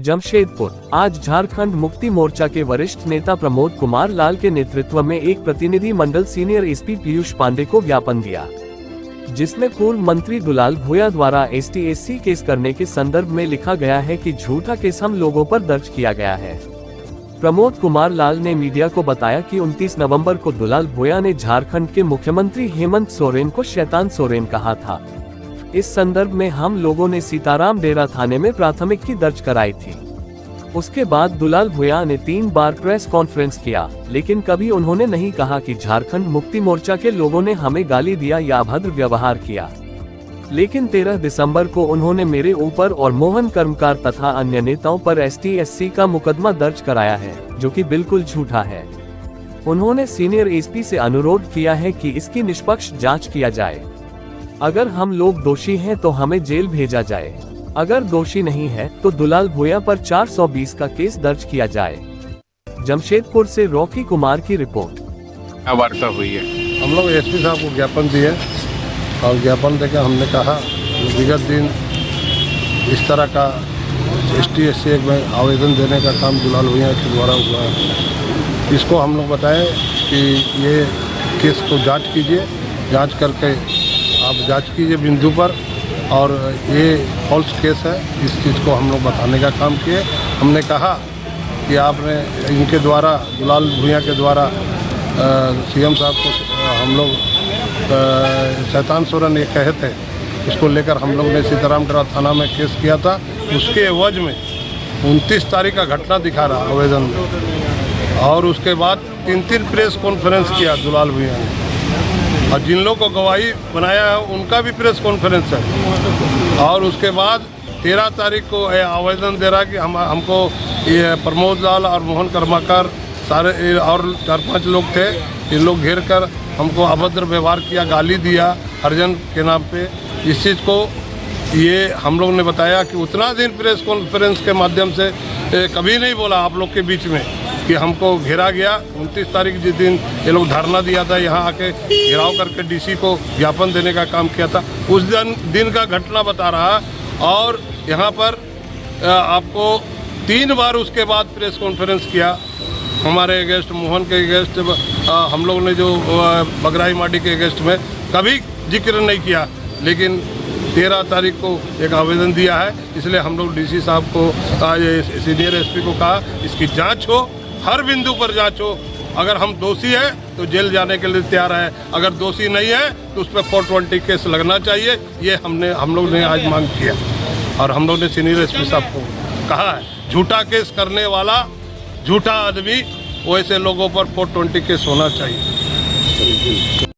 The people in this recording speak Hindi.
जमशेदपुर। आज झारखंड मुक्ति मोर्चा के वरिष्ठ नेता प्रमोद कुमार लाल के नेतृत्व में एक प्रतिनिधि मंडल सीनियर एसपी पीयूष पांडे को ज्ञापन दिया, जिसमें पूर्व मंत्री दुलाल भोया द्वारा ST/SC केस करने के संदर्भ में लिखा गया है कि झूठा केस हम लोगों पर दर्ज किया गया है। प्रमोद कुमार लाल ने मीडिया को बताया कि 29 नवंबर को दुलाल भोया ने झारखंड के मुख्यमंत्री हेमंत सोरेन को शैतान सोरेन कहा था। इस संदर्भ में हम लोगों ने सीताराम डेरा थाने में प्राथमिकी दर्ज कराई थी। उसके बाद दुलाल भोया ने 3 बार प्रेस कॉन्फ्रेंस किया, लेकिन कभी उन्होंने नहीं कहा कि झारखंड मुक्ति मोर्चा के लोगों ने हमें गाली दिया या अभद्र व्यवहार किया। लेकिन 13 दिसंबर को उन्होंने मेरे ऊपर और मोहन कर्मकार तथा अन्य नेताओं पर ST/SC का मुकदमा दर्ज कराया है, जो कि बिल्कुल झूठा है। उन्होंने सीनियर एसपी से अनुरोध किया है कि इसकी निष्पक्ष जांच किया जाए। अगर हम लोग दोषी हैं तो हमें जेल भेजा जाए, अगर दोषी नहीं है तो दुलाल भोया पर 420 का केस दर्ज किया जाए। जमशेदपुर से रॉकी कुमार की रिपोर्ट। क्या वार्ता हुई है? हम लोग एसपी साहब को ज्ञापन दिए और ज्ञापन देकर हमने कहा विगत दिन इस तरह का ST/SC में आवेदन देने का काम दुलाल भोया के द्वारा हुआ है। इसको हम लोग बताएं कि ये केस को जांच कीजिए, जांच करके आप जांच कीजिए बिंदु पर, और ये फॉल्स केस है, इस चीज़ को हम लोग बताने का काम किए। हमने कहा कि आपने इनके द्वारा दुलाल भोया के द्वारा CM साहब को हम लोग शैतान सोरेन ये कहे थे, उसको लेकर हम लोग ने सीताराम डेरा थाना में केस किया था। उसके एवज में 29 तारीख का घटना दिखा रहा आवेदन में, और उसके बाद 3 प्रेस कॉन्फ्रेंस किया दुलाल भोया ने, और जिन लोगों को गवाही बनाया है उनका भी प्रेस कॉन्फ्रेंस है। और उसके बाद 13 तारीख को आवेदन दे रहा कि हमको ये प्रमोद लाल और मोहन कर्मकार सारे और 4-5 लोग थे, इन लोग घेर कर हमको अभद्र व्यवहार किया, गाली दिया हरिजन के नाम पे। इस चीज़ को ये हम लोग ने बताया कि उतना दिन प्रेस कॉन्फ्रेंस के माध्यम से कभी नहीं बोला आप लोग के बीच में कि हमको घेरा गया। 29 तारीख जिस दिन ये लोग धरना दिया था, यहाँ आके घेराव करके DC को ज्ञापन देने का काम किया था, उस दिन का घटना बता रहा। और यहाँ पर आपको 3 बार उसके बाद प्रेस कॉन्फ्रेंस किया। हमारे गेस्ट मोहन के गेस्ट हम लोग ने जो बगराई माटी के गेस्ट में कभी जिक्र नहीं किया, लेकिन 13 तारीख को एक आवेदन दिया है। इसलिए हम लोग DC साहब को सीनियर SP को कहा इसकी जांच हो, हर बिंदु पर जांच हो। अगर हम दोषी है तो जेल जाने के लिए तैयार है, अगर दोषी नहीं है तो उस पर 420 केस लगना चाहिए। ये हम लोग ने आज मांग किया, और हम लोग ने सीनियर SP साहब को कहा है झूठा केस करने वाला झूठा आदमी, वैसे लोगों पर 420 केस होना चाहिए।